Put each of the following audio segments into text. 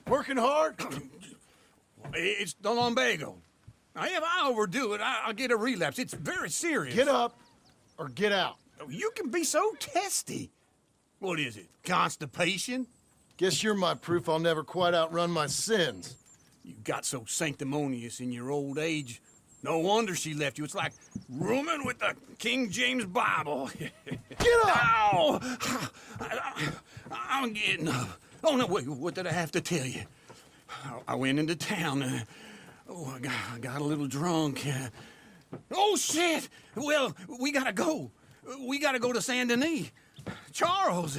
Working hard? It's the lumbago. Now, if I overdo it, I'll get a relapse. It's very serious. Get up or get out. You can be so testy. What is it, constipation? Guess you're my proof I'll never quite outrun my sins. You got so sanctimonious in your old age. No wonder she left you. It's like rooming with the King James Bible. Get up! Ow! I'm getting up. Oh, no, wait, what did I have to tell you? I went into town. I got a little drunk. Oh, shit! Well, we gotta go. We gotta go to Saint Denis. Charles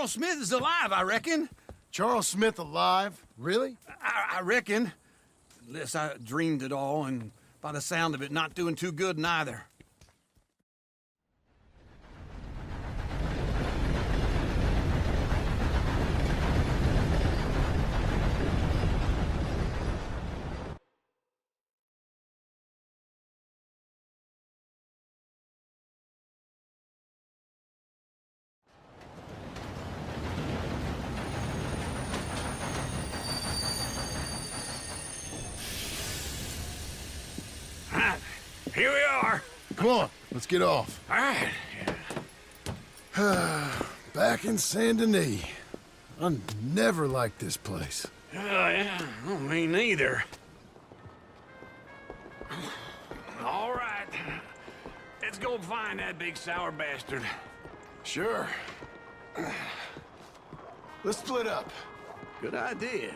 Smith is alive, I reckon. Charles Smith alive? Really? I reckon. Unless I dreamed it all, and by the sound of it, not doing too good neither. Here we are. Come on, let's get off. All right. Back in Saint Denis. I never liked this place. Yeah, well, me neither. All right. Let's go find that big sour bastard. Sure. Let's split up. Good idea.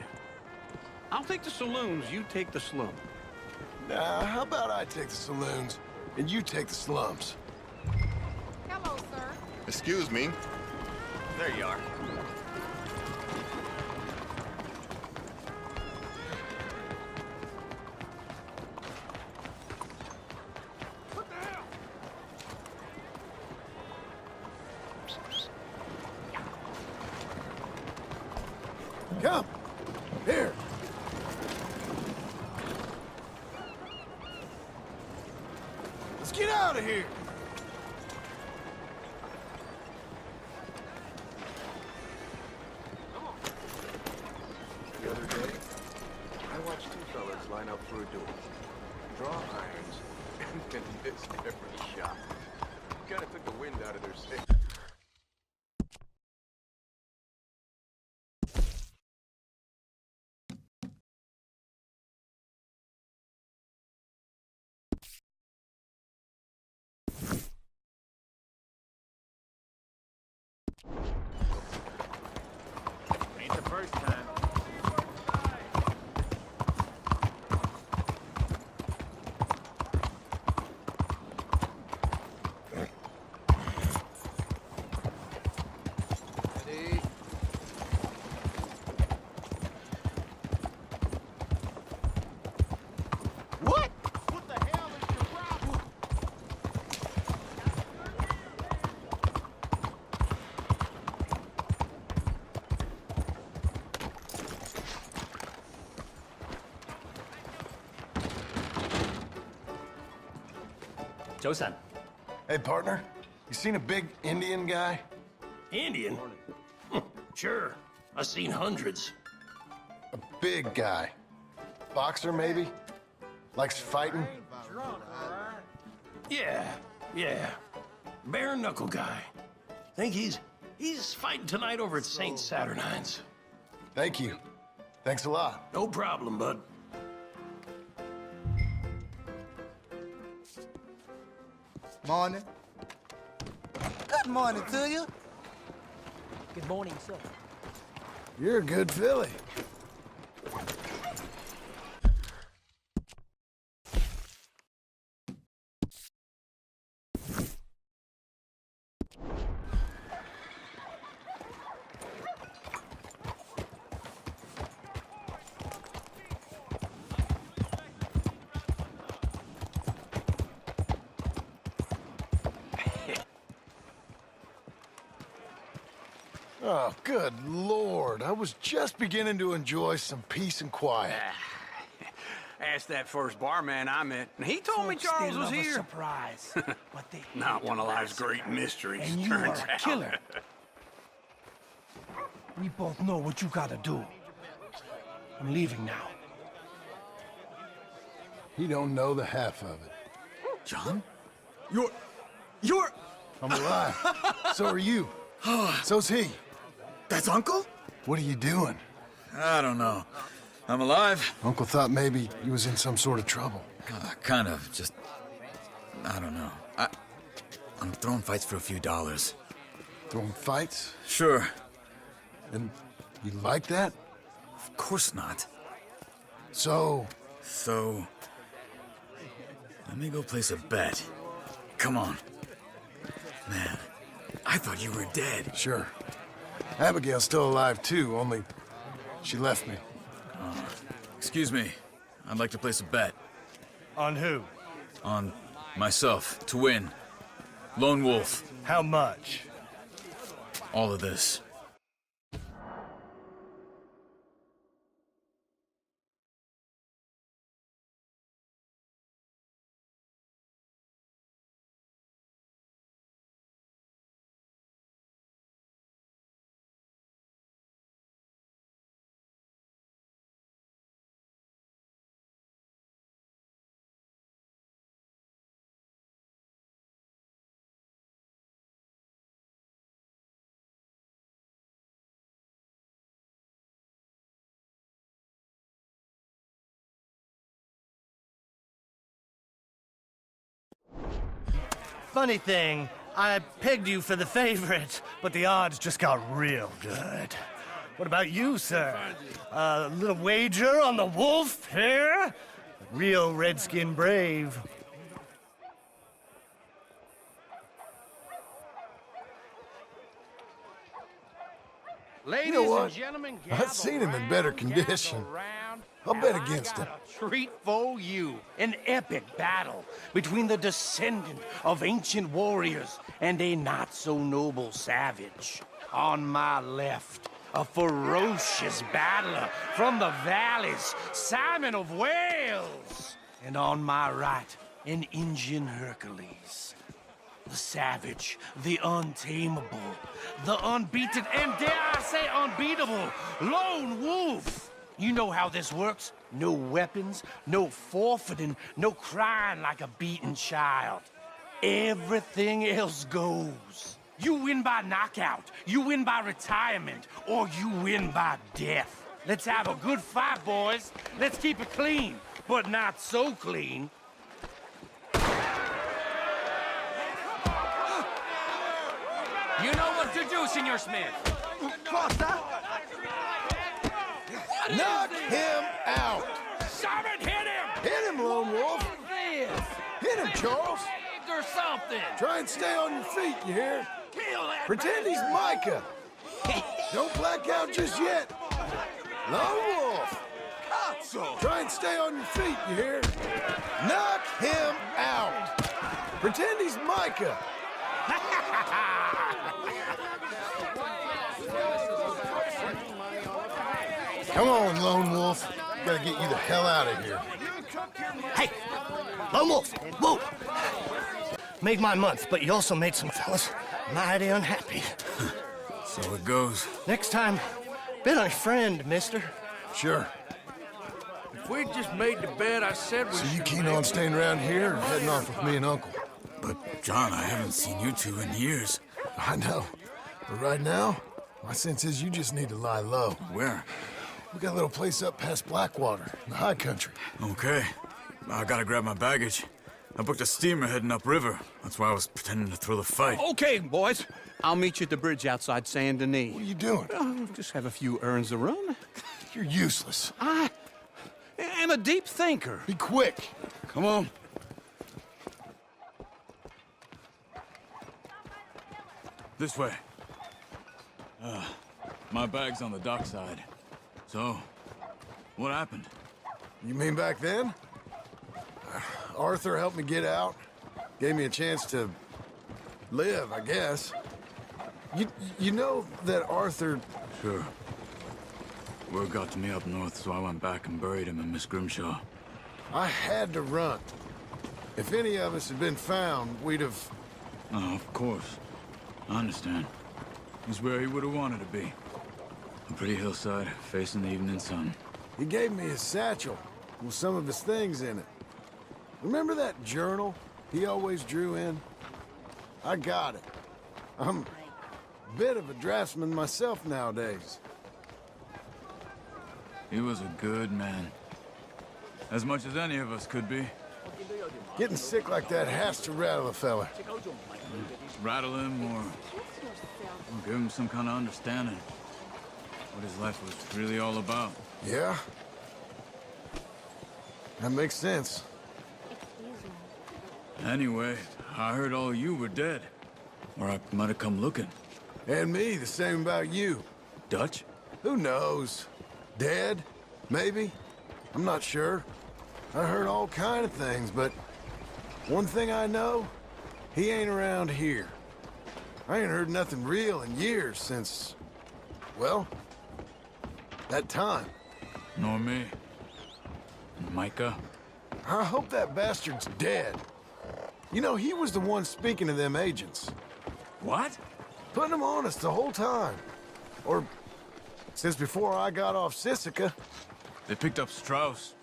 I'll take the saloons, you take the slum. Nah, how about I take the saloons and you take the slums? Hello, sir. Excuse me. There you are. What the hell? Come. Here. Let's get out of here. The other day, I watched two fellas line up for a duel. Draw irons, and then missed every shot. Kinda took the wind out of their sails. Ain't the first time. Ready? What? What the hell is your problem? Joe-san. Hey, partner. You seen a big Indian guy? Indian? Sure. I've seen hundreds. A big guy. Boxer, maybe? Likes fighting? Yeah. Bare knuckle guy. Think he's fighting tonight over at St. Saturnine's. Thank you. Thanks a lot. No problem, bud. Morning. Good morning to you. Good morning, sir. You're a good filly. Oh, good Lord. I was just beginning to enjoy some peace and quiet. Asked that first barman I met, and he told me Charles was here. Surprise. But they Not one of life's great mysteries, and you are turns a out. killer. We both know what you gotta do. I'm leaving now. He don't know the half of it. John? You're... I'm alive. So are you. So's he. That's Uncle? What are you doing? I don't know. I'm alive. Uncle thought maybe you was in some sort of trouble. Kind of. Just... I don't know. I'm throwing fights for a few dollars. Throwing fights? Sure. And you like that? Of course not. So, So... let me go place a bet. Come on. Man, I thought you were dead. sure. Abigail's still alive too, only she left me. Excuse me. I'd like to place a bet. On who? On myself, to win. Lone Wolf. How much? All of this. Funny thing, I pegged you for the favorite, but the odds just got real good. What about you, sir? A little wager on the wolf here? Real redskin brave. Ladies You know what? and gentlemen, I've seen him in better condition. I'll bet against him. Treat for you. An epic battle between the descendant of ancient warriors and a not-so-noble savage. On my left, a ferocious battler from the valleys, Simon of Wales. And on my right, an Indian Hercules. The savage, the untamable, the unbeaten, and dare I say unbeatable, Lone Wolf. You know how this works. No weapons, no forfeiting, no crying like a beaten child. Everything else goes. You win by knockout, you win by retirement, or you win by death. Let's have a good fight, boys. Let's keep it clean, but not so clean. You know what to do, Senor Smith. Knock him out! Simon, hit him! Hit him, Lone Wolf! Hit him, Charles! Or something. Try and stay on your feet, you hear? Kill that Pretend he's Micah. Don't black out just yet. Lone Wolf! Try and stay on your feet, you hear? Knock him out! Pretend he's Micah. Come on, Lone Wolf. Gotta get you the hell out of here. Hey, Lone Wolf, whoa! Made my month, but you also made some fellas mighty unhappy. So it goes. Next time, bet on your friend, mister. Sure. If we just made the bed I said we So you should keen make- on staying around here or heading off with me and Uncle? But, John, I haven't seen you two in years. I know. But right now, my sense is you just need to lie low. Where? We got a little place up past Blackwater, in the high country. Okay. I gotta grab my baggage. I booked a steamer heading upriver. That's why I was pretending to throw the fight. Okay, boys. I'll meet you at the bridge outside Saint Denis. What are you doing? Oh, just have a few errands to run. You're useless. I am a deep thinker. Be quick. Come on. This way. My bag's on the dockside. So, what happened? You mean back then? Arthur helped me get out. Gave me a chance to live, I guess. You know that Arthur... Sure. Word got to me up north, so I went back and buried him in Miss Grimshaw. I had to run. If any of us had been found, we'd have... Oh, of course. I understand. He's where he would have wanted to be. A pretty hillside, facing the evening sun. He gave me his satchel with some of his things in it. Remember that journal he always drew in? I got it. I'm a bit of a draftsman myself nowadays. He was a good man. As much as any of us could be. Getting sick like that has to rattle a fella. Rattle him or give him some kind of understanding. What his life was really all about. Yeah? That makes sense. Anyway, I heard all you were dead. Or I might have come looking. And me, the same about you. Dutch? Who knows? Dead? Maybe? I'm not sure. I heard all kind of things, but one thing I know, he ain't around here. I ain't heard nothing real in years since, well, that time. Nor me. And Micah? I hope that bastard's dead. You know, he was the one speaking to them agents. What? Putting them on us the whole time. Or since before I got off Sisika. They picked up Strauss.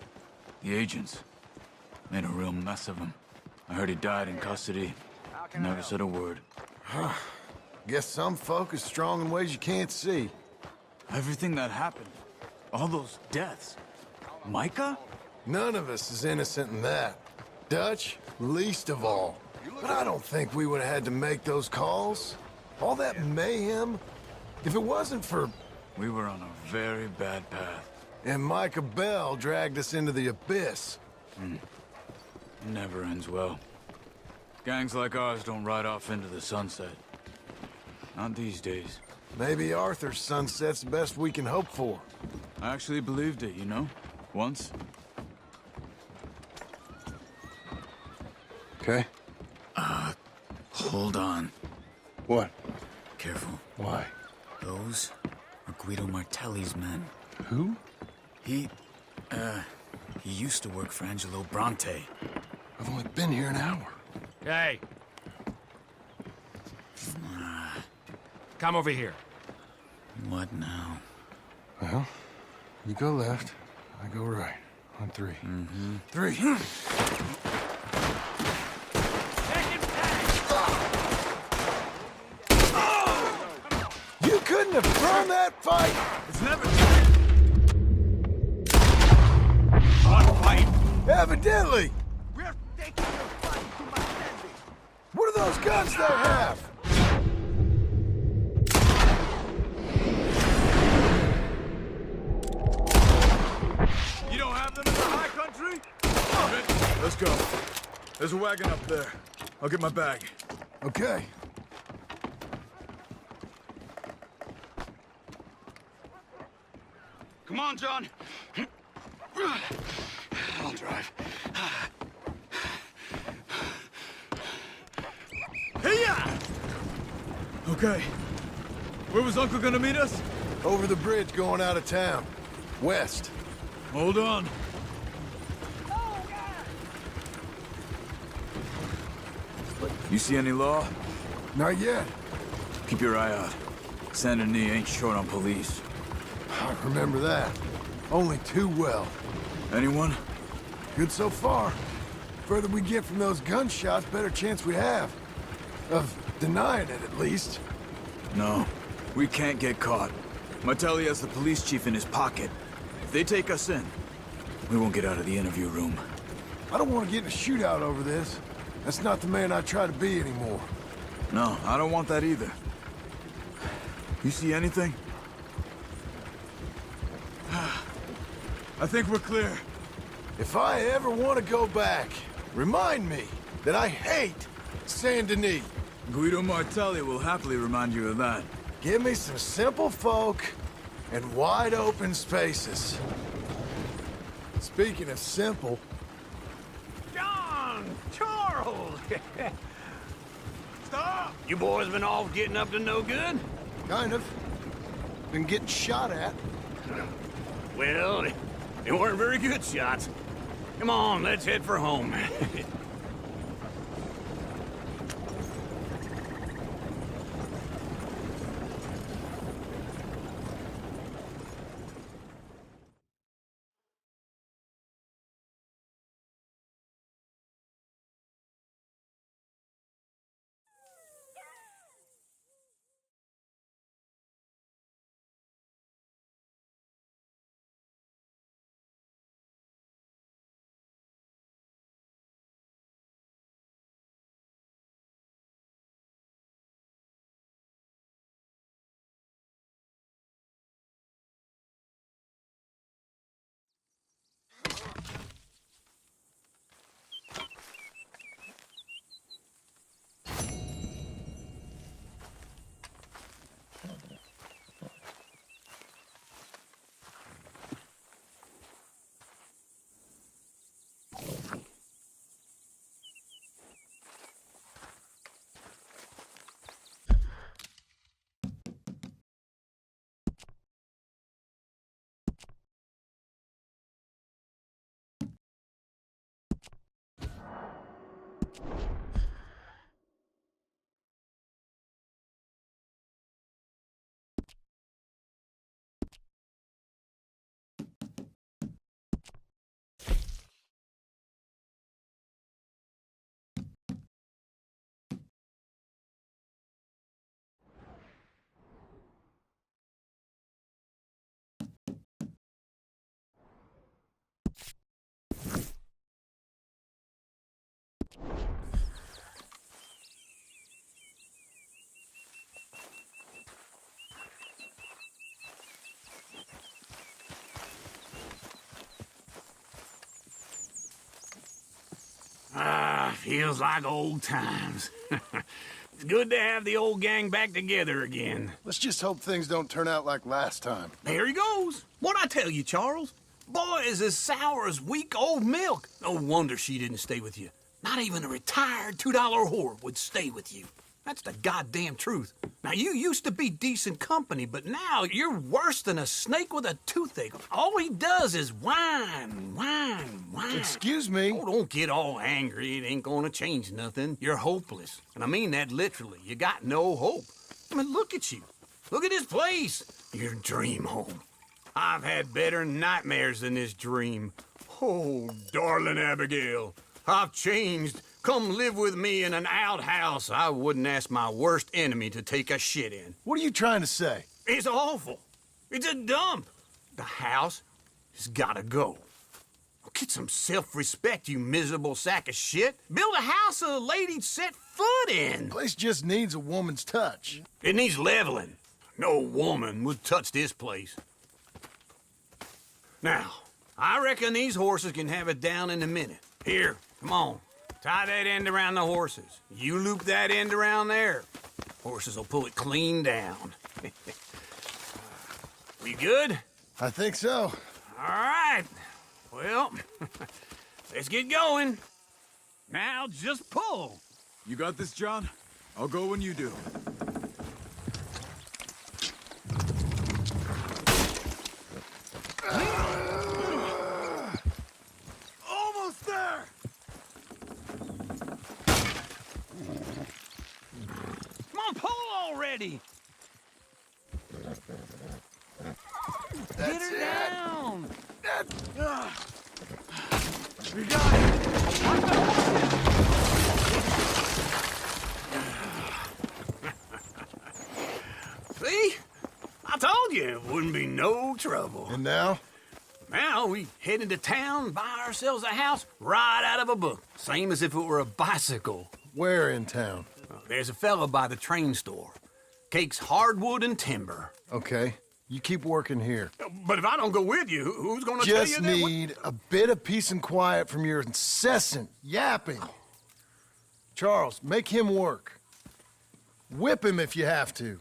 The agents. Made a real mess of him. I heard he died in custody. Never said a word. Guess some folk is strong in ways you can't see. Everything that happened. All those deaths. Micah? None of us is innocent in that. Dutch, least of all. But I don't think we would have had to make those calls. All that mayhem. If it wasn't for... We were on a very bad path. And Micah Bell dragged us into the abyss. Never ends well. Gangs like ours don't ride off into the sunset. Not these days. Maybe Arthur's sunset's the best we can hope for. I actually believed it, you know? Once. Okay. Hold on. What? Careful. Why? Those are Guido Martelli's men. Who? He used to work for Angelo Bronte. I've only been here an hour. Hey. Come over here. What now? Well, you go left, I go right. On three. Three. You couldn't have thrown that fight! It's never... One fight! Evidently! We're taking your fight to my standing. What are those guns they have? You don't have them in the high country? Let's go. There's a wagon up there. I'll get my bag. Okay. Come on, John. I'll drive. Hey-ya! Okay. Where was Uncle gonna meet us? Over the bridge going out of town. West. Hold on. You see any law? Not yet. Keep your eye out. Saint Denis ain't short on police. I remember that. Only too well. Anyone? Good so far. Further we get from those gunshots, better chance we have. Of denying it, at least. No. We can't get caught. Martelli has the police chief in his pocket. If they take us in, we won't get out of the interview room. I don't want to get in a shootout over this. That's not the man I try to be anymore. No, I don't want that either. You see anything? I think we're clear. If I ever want to go back, remind me that I hate Saint Denis. Guido Martelli will happily remind you of that. Give me some simple folk and wide open spaces. Speaking of simple, John! Charles! Stop! You boys been off getting up to no good? kind of. Been getting shot at. Well, they weren't very good shots. Come on, let's head for home. Feels like old times. It's good to have the old gang back together again. Let's just hope things don't turn out like last time. There he goes. What'd I tell you, Charles? Boy is as sour as weak old milk. No wonder she didn't stay with you. Not even a retired $2 whore would stay with you. That's the goddamn truth. Now, you used to be decent company, but now you're worse than a snake with a toothache. All he does is whine, whine, whine. Excuse me? Oh, don't get all angry. It ain't gonna change nothing. You're hopeless. And I mean that literally. You got no hope. I mean, look at you. Look at this place. Your dream home. I've had better nightmares than this dream. Oh, darling Abigail, I've changed. Come live with me in an outhouse I wouldn't ask my worst enemy to take a shit in. What are you trying to say? It's awful. It's a dump. The house has gotta go. Get some self-respect, you miserable sack of shit. Build a house a lady'd set foot in. Place just needs a woman's touch. It needs leveling. No woman would touch this place. Now, I reckon these horses can have it down in a minute. Here, come on. Tie that end around the horses. You loop that end around there. Horses will pull it clean down. We good? I think so. All right. Well, let's get going. Now just pull. You got this, John? I'll go when you do. Almost there! Come on, pull already. That's Get her it. down. We got it! See? I told you it wouldn't be no trouble. And now? Now we head into town, buy ourselves a house right out of a book. Same as if it were a bicycle. Where in town? There's a fella by the train store. Cakes hardwood and timber. Okay, you keep working here. But if I don't go with you, who's gonna tell you Just that? need a bit of peace and quiet from your incessant yapping. Charles, make him work. Whip him if you have to.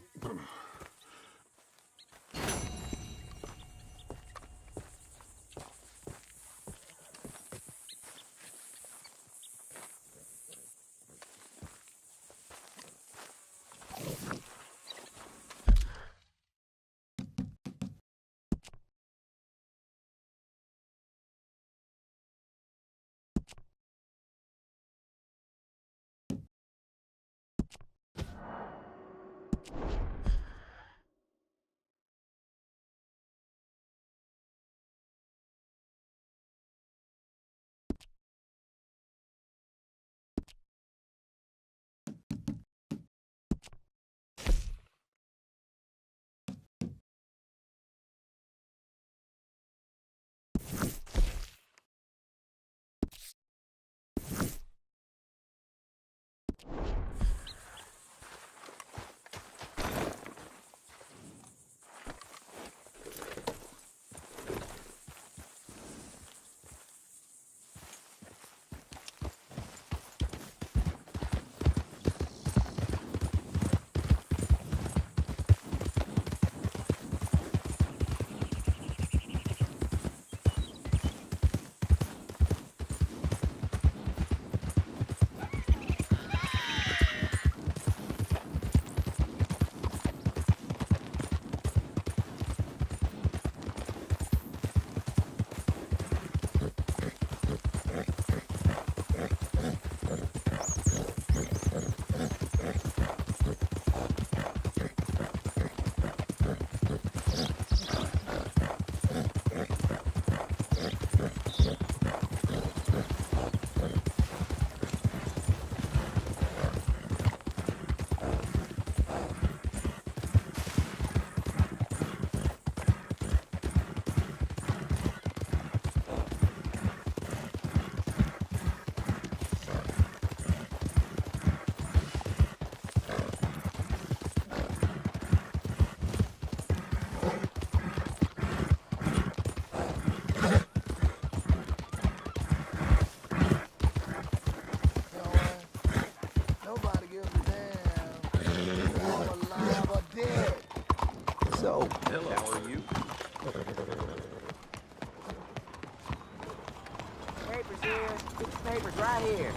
Right here.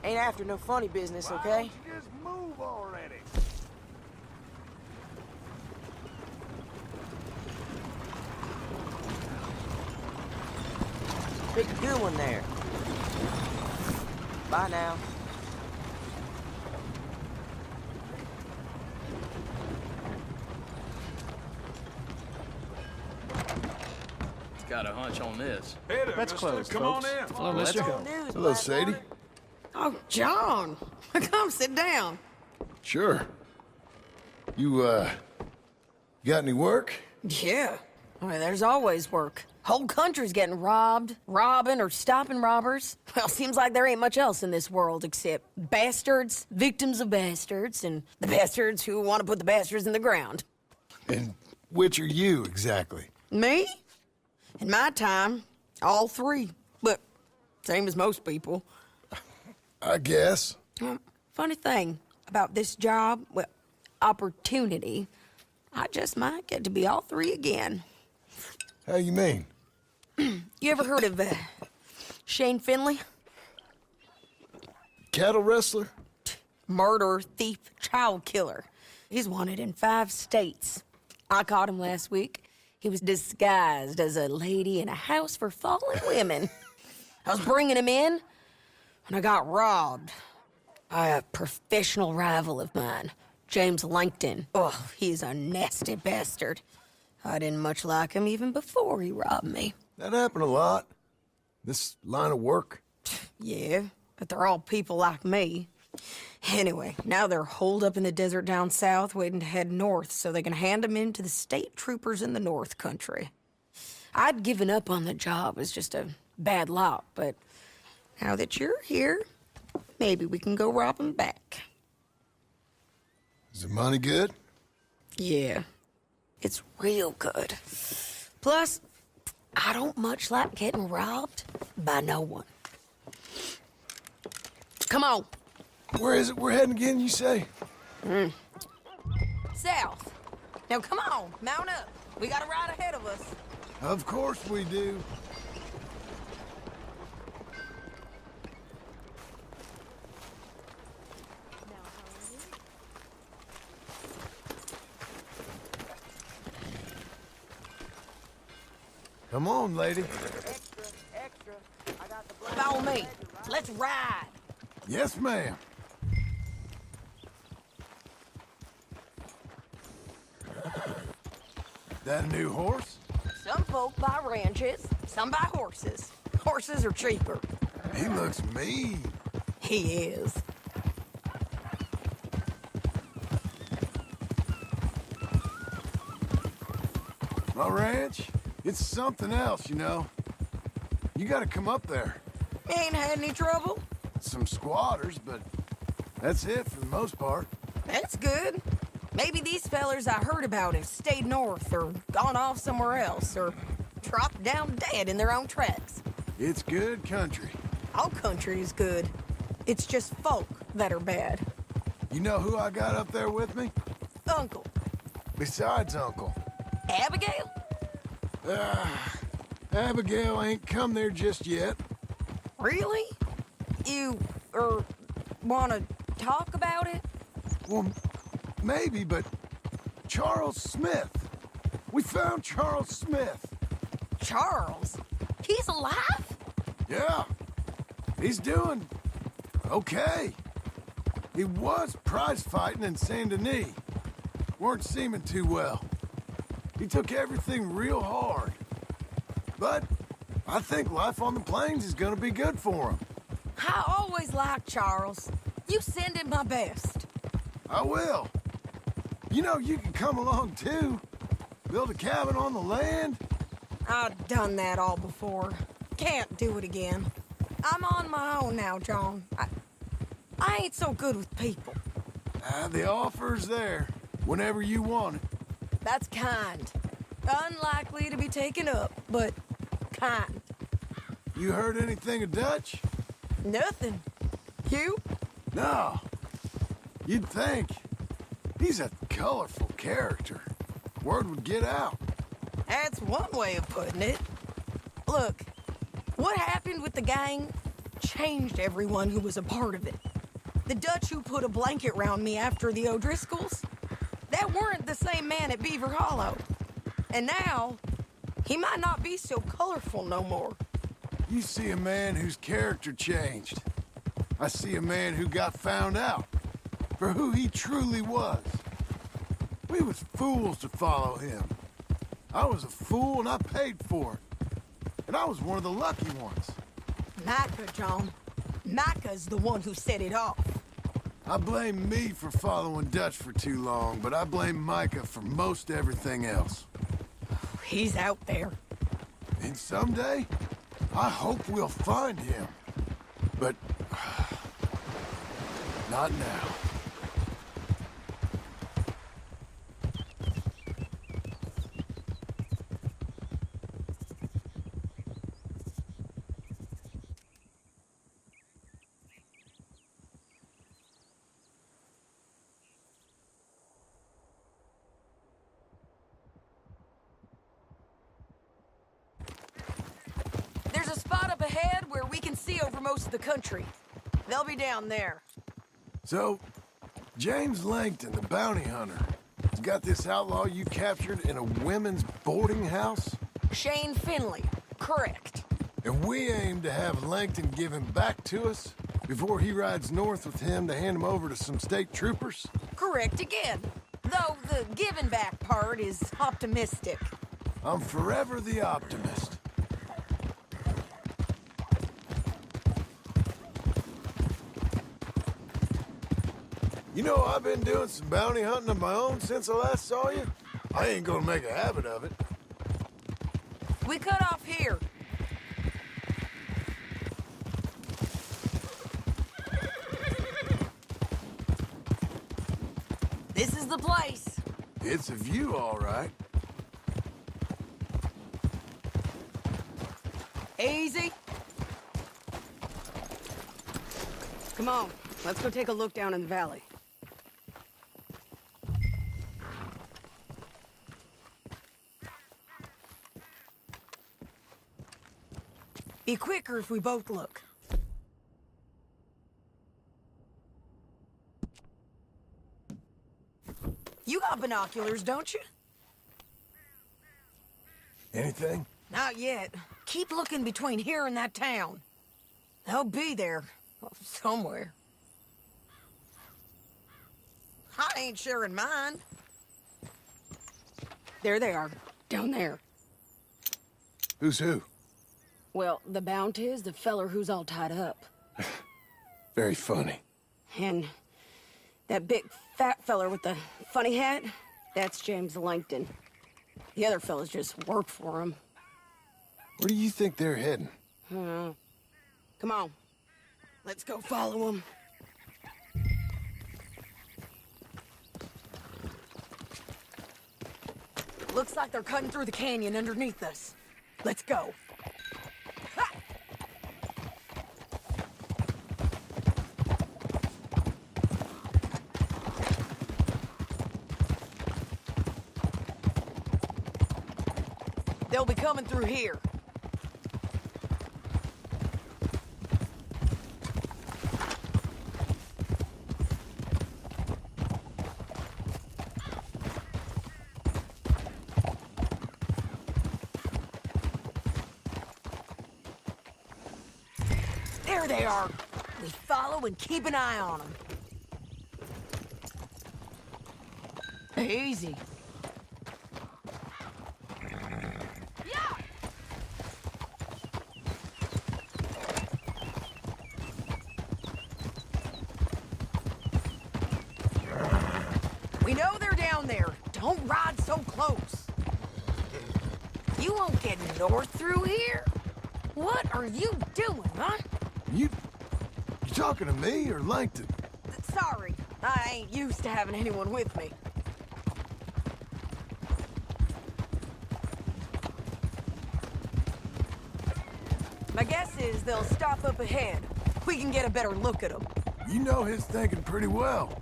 Ain't after no funny business, okay? Just move already. Pick a good one there. Bye now. Got a hunch on this. Hey there, Let's mister. close, Come folks. on in. Hello, mister. Hello, Sadie. Oh, John. Come sit down. Sure. You, got any work? Yeah. I mean, there's always work. Whole country's getting robbed, robbing, or stopping robbers. Well, seems like there ain't much else in this world except bastards, victims of bastards, and the bastards who want to put the bastards in the ground. And which are you, exactly? Me? In my time, all three. But same as most people. I guess. Funny thing about this job, well, opportunity, I just might get to be all three again. How you mean? You ever heard of Shane Finley? Cattle wrestler? Murderer, thief, child killer. He's wanted in 5 states. I caught him last week. He was disguised as a lady in a house for fallen women. I was bringing him in, and I got robbed by a professional rival of mine, James Langton. Oh, he's a nasty bastard. I didn't much like him even before he robbed me. That happened a lot. This line of work. Yeah, but they're all people like me. Anyway, now they're holed up in the desert down south, waiting to head north so they can hand them in to the state troopers in the North Country. I'd given up on the job as just a bad lot, but now that you're here, maybe we can go rob them back. Is the money good? Yeah, it's real good. Plus, I don't much like getting robbed by no one. Come on. Where is it we're heading again, you say? South. Now come on, mount up. We got a ride ahead of us. Of course we do. Come on, lady. Extra. I got the Follow me. Let's ride. Yes, ma'am. That a new horse? Some folk buy ranches, some buy horses. Horses are cheaper. He looks mean. He is. My ranch, it's something else, you know. You gotta come up there. Ain't had any trouble? Some squatters, but that's it for the most part. That's good. Maybe these fellers I heard about have stayed north or gone off somewhere else or dropped down dead in their own tracks. It's good country. All country is good. It's just folk that are bad. You know who I got up there with me? Uncle. Besides Uncle. Abigail? Abigail ain't come there just yet. Really? You, wanna talk about it? Well, maybe, but Charles Smith. We found Charles Smith. Charles? He's alive? Yeah. He's doing okay. He was prize fighting in Saint Denis. Weren't seeming too well. He took everything real hard. But I think life on the plains is gonna be good for him. I always liked Charles. You send him my best. I will. You know, you can come along too. Build a cabin on the land. I've done that all before. Can't do it again. I'm on my own now, John. I ain't so good with people. The offer's there, whenever you want it. That's kind. Unlikely to be taken up, but kind. You heard anything of Dutch? Nothing. You? No. You'd think. He's a colorful character. Word would get out. That's one way of putting it. Look, what happened with the gang changed everyone who was a part of it. The Dutch who put a blanket round me after the O'Driscolls, that weren't the same man at Beaver Hollow. And now, he might not be so colorful no more. You see a man whose character changed. I see a man who got found out for who he truly was. We was fools to follow him. I was a fool and I paid for it. And I was one of the lucky ones. Micah, John. Micah's the one who set it off. I blame me for following Dutch for too long, but I blame Micah for most everything else. He's out there. And someday, I hope we'll find him. But not now. There's a spot up ahead where we can see over most of the country. They'll be down there. So, James Langton, the bounty hunter, has got this outlaw you captured in a women's boarding house? Shane Finley, correct. And we aim to have Langton give him back to us before he rides north with him to hand him over to some state troopers? Correct again. Though the giving back part is optimistic. I'm forever the optimist. You know, I've been doing some bounty hunting of my own since I last saw you. I ain't gonna make a habit of it. We cut off here. This is the place. It's a view, all right. Easy. Come on, let's go take a look down in the valley. Be quicker if we both look. You got binoculars, don't you? Anything? Not yet. Keep looking between here and that town. They'll be there. Somewhere. I ain't sharing mine. There they are. Down there. Who's who? Well, the bounty is the feller who's all tied up. Very funny. And that big fat feller with the funny hat, that's James Langton. The other fellas just work for him. Where do you think they're heading? Come on. Let's go follow them. Looks like they're cutting through the canyon underneath us. Let's go. Ha! They'll be coming through here. There they are. We follow and keep an eye on them. Easy. We know they're down there. Don't ride so close. You won't get north through here? What are you doing, huh? You talking to me or Langton? Sorry, I ain't used to having anyone with me. My guess is they'll stop up ahead. We can get a better look at them. You know his thinking pretty well.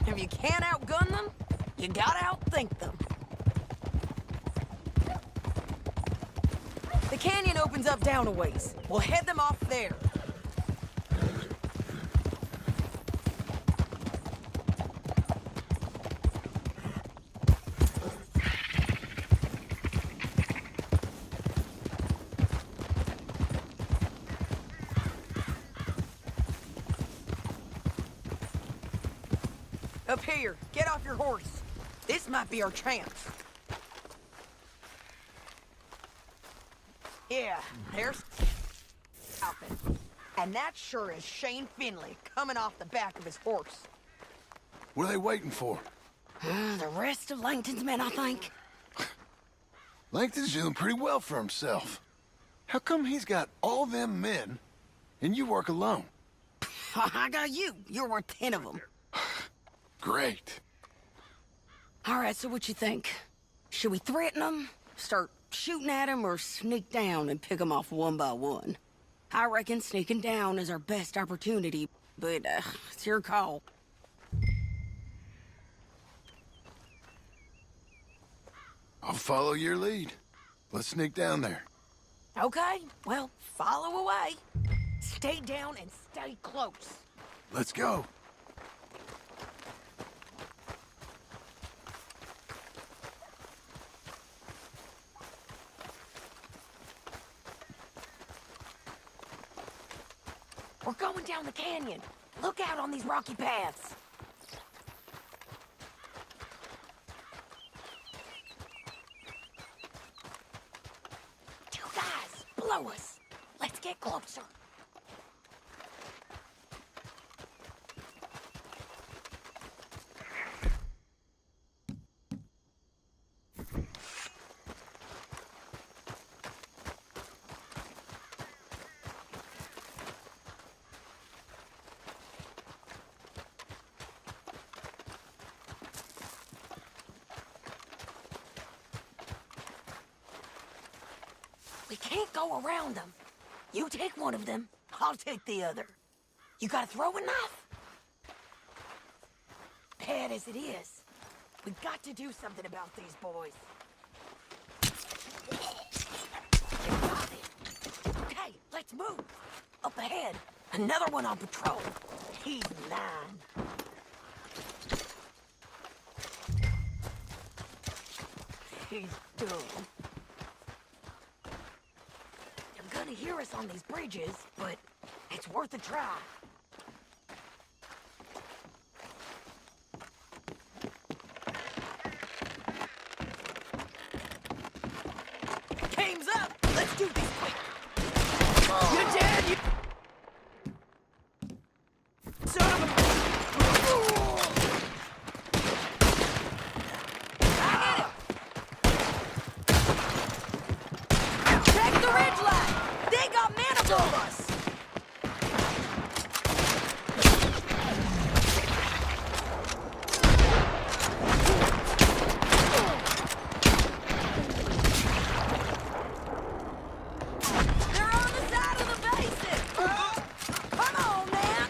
If you can't outgun them, you gotta outthink them. The canyon opens up down a ways. We'll head them off there. Up here, get off your horse. This might be our chance. Yeah, there's outfit. And that sure is Shane Finley coming off the back of his horse. What are they waiting for? The rest of Langton's men, I think. Langton's doing pretty well for himself. How come he's got all them men and you work alone? I got you. You're worth 10 of them. Great. All right, so what you think? Should we threaten them, start shooting at them, or sneak down and pick them off one by one? I reckon sneaking down is our best opportunity, but it's your call. I'll follow your lead. Let's sneak down there. Okay, well, follow away. Stay down and stay close. Let's go. We're going down the canyon. Look out on these rocky paths. Two guys below us. Let's get closer. We can't go around them. You take one of them, I'll take the other. You got a throwing knife? Bad as it is, we've got to do something about these boys. You got it. Okay, let's move. Up ahead, another one on patrol. He's 9. He's done. They're gonna hear us on these bridges, but it's worth a try. Game's up! Let's do this quick! You're dead, you... Son of a... Check the ridgeline! They got men above us! They're on the side of the basin! Come on, man!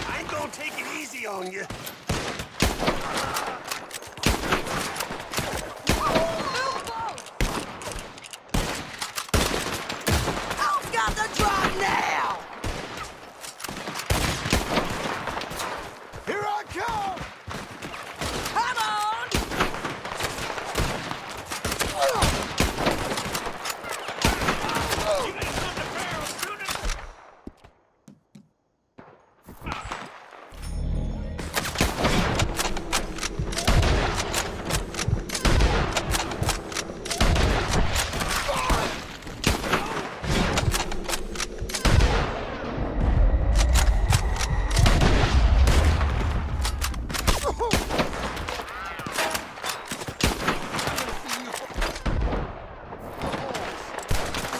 I ain't gonna take it easy on you. Who's got the drop now? Here I come! Come on!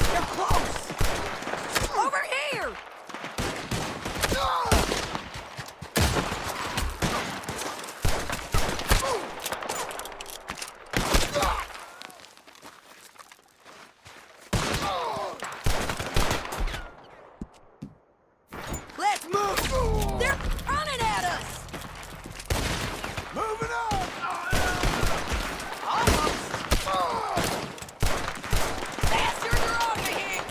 They're close! Over here! Let's move! They're running at us! Moving on! Almost! Faster, you're over here!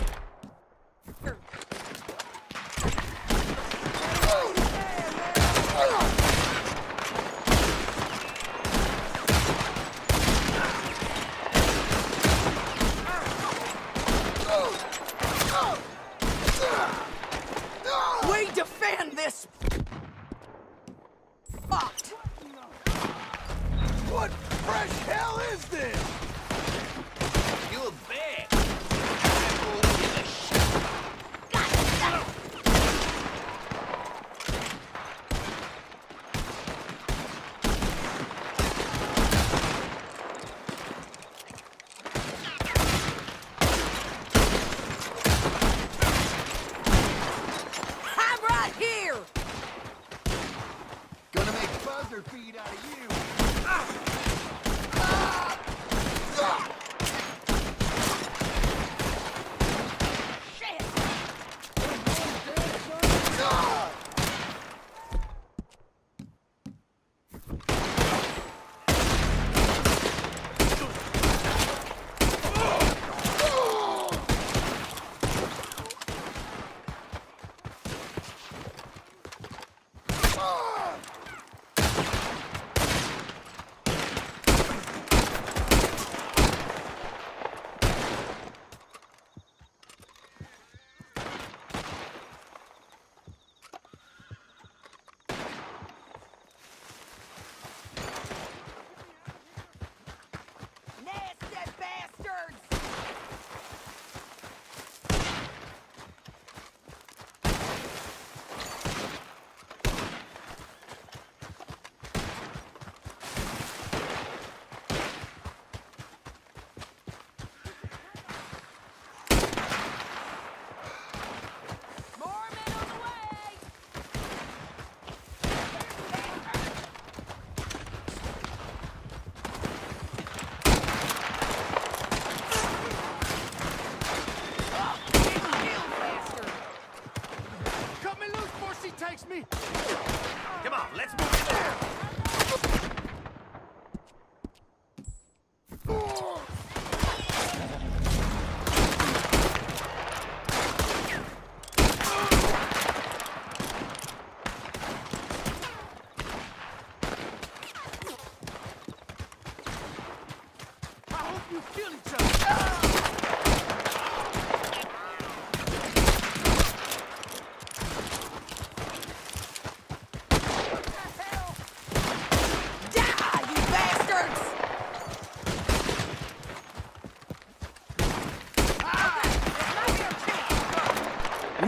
We defend this spot! What fresh hell is this? You a bag. I'm right here!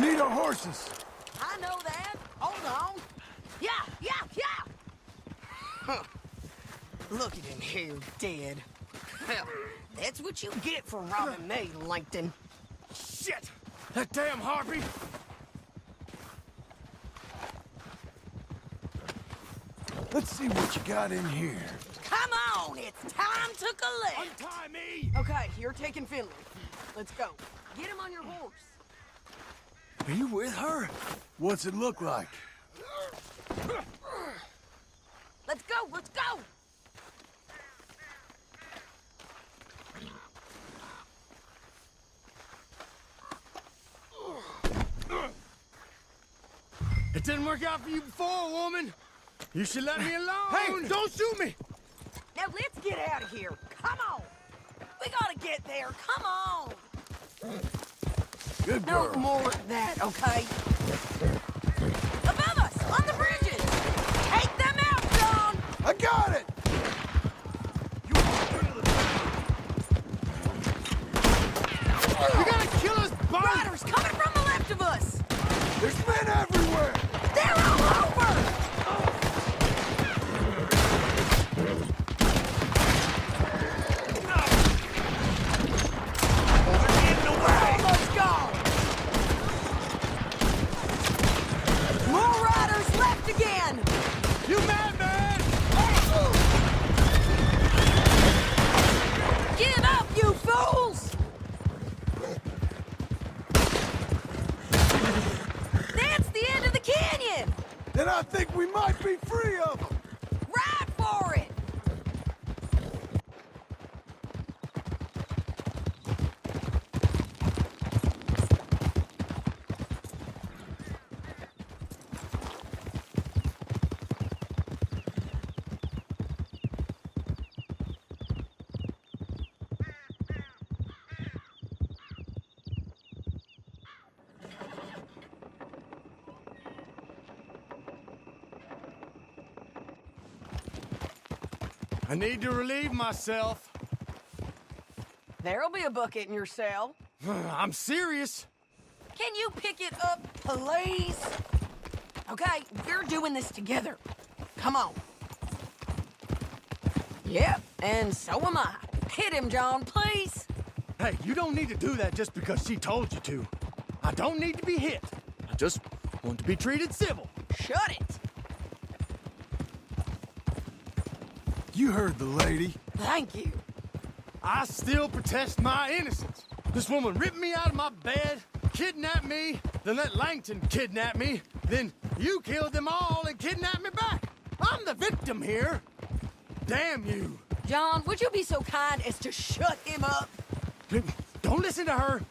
need our horses. I know that. Hold on. Yeah. Huh. Look at him here, dead. Well, that's what you get for robbing me, Langton. Shit! That damn harpy! Let's see what you got in here. Come on, it's time to collect. Untie me! Okay, you're taking Finley. Let's go. Get him on your horse. Are you with her? What's it look like? Let's go. It didn't work out for you before, woman. You should let me alone. Hey, don't shoot me! Now let's get out of here. Come on. We gotta get there. Come on. Good No girl. more of that, okay? Above us, on the bridges. Take them out, John. I got it! You gotta kill us both! Riders coming from the left of us. There's men everywhere! They're all over. Almost gone. More riders left again. You madman! Give up, you fools! That's the end of the canyon! Then I think we might be free of them. Ride for it! I need to relieve myself. There'll be a bucket in your cell. I'm serious. Can you pick it up, please? Okay, we're doing this together. Come on. Yep, and so am I. Hit him, John, please. Hey, you don't need to do that just because she told you to. I don't need to be hit. I just want to be treated civil. Shut it. You heard the lady. Thank you. I still protest my innocence. This woman ripped me out of my bed, kidnapped me, then let Langton kidnap me, then you killed them all and kidnapped me back. I'm the victim here. Damn you. John, would you be so kind as to shut him up? Don't listen to her.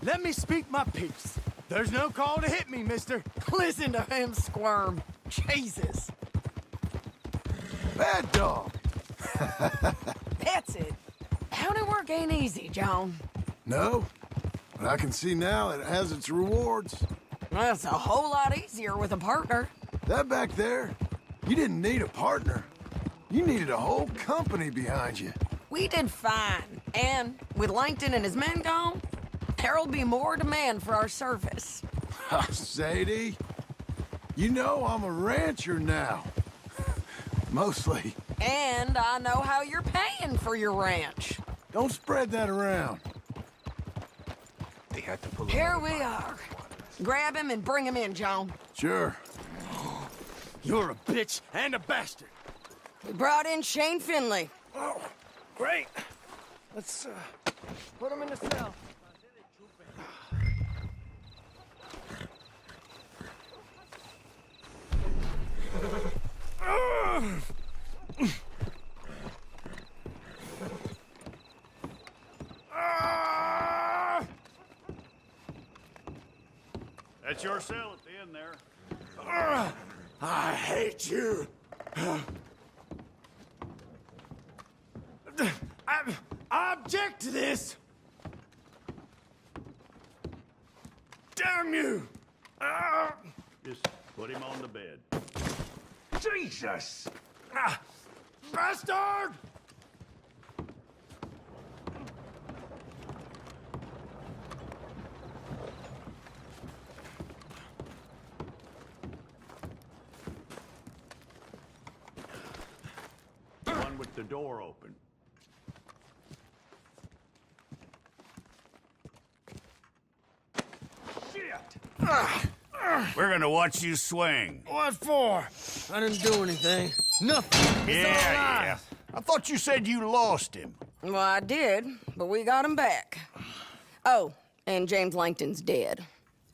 Let me speak my piece. There's no call to hit me, mister. Listen to him squirm. Jesus. Bad dog. That's it. County work ain't easy, John. No, but I can see now it has its rewards. That's a whole lot easier with a partner. That back there, you didn't need a partner. You needed a whole company behind you. We did fine. And with Langton and his men gone, there'll be more demand for our service. Sadie, you know I'm a rancher now. Mostly. And I know how you're paying for your ranch. Don't spread that around. They had to pull Here we are. Grab him and bring him in, John. Sure. You're a bitch and a bastard. We brought in Shane Finley. Oh, great. Let's put him in the cell. That's your cell at the end there. I hate you. I object to this. Damn you. Just put him on the bed. Jesus! Bastard! the door open. We're gonna watch you swing. What for? I didn't do anything. Nothing. Yeah. I thought you said you lost him. Well, I did, but we got him back. Oh, and James Langton's dead.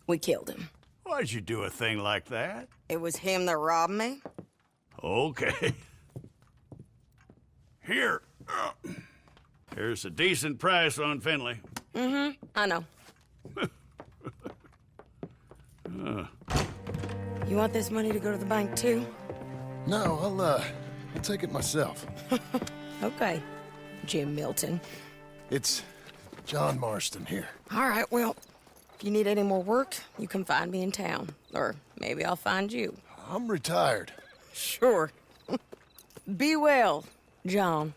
We killed him. Why'd you do a thing like that? It was him that robbed me. Okay. Here. Here's a decent price on Finley. Mm-hmm, I know. You want this money to go to the bank, too? No, I'll take it myself. Okay, Jim Milton. It's John Marston here. All right, well, if you need any more work, you can find me in town. Or maybe I'll find you. I'm retired. Sure. Be well, John.